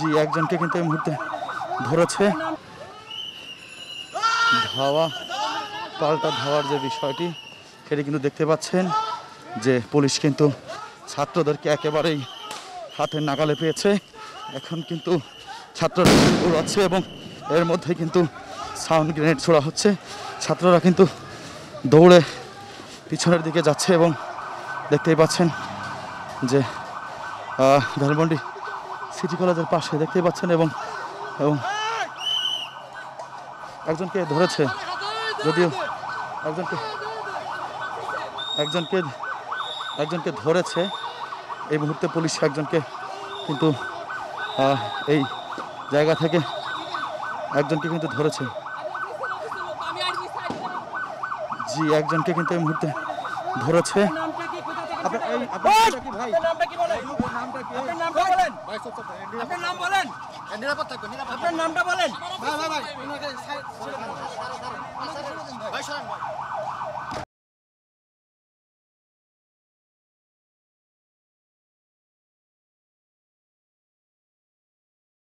জি একজনকে কিন্তু এই মুহূর্তে ধরেছে। ধাওয়া পাল্টা ধাওয়ার যে বিষয়টি সেটি কিন্তু দেখতে পাচ্ছেন যে পুলিশ কিন্তু ছাত্রদেরকে একেবারেই হাতের নাগালে পেয়েছে। এখন কিন্তু ছাত্ররা দৌড়াচ্ছে এবং এর মধ্যে কিন্তু সাউন্ড গ্রেনেড ছোড়া হচ্ছে। ছাত্ররা কিন্তু দৌড়ে পিছনের দিকে যাচ্ছে এবং দেখতেই পাচ্ছেন যে ধানমন্ডি সিটি কলেজের পাশে দেখতেই পাচ্ছেন এবং এবং একজনকে ধরেছে, যদিও একজনকে ধরেছে এই মুহূর্তে পুলিশ একজনকে কিন্তু এই জায়গা থেকে একজনকে কিন্তু ধরেছে। জি একজনকে কিন্তু এই মুহূর্তে ধরেছে।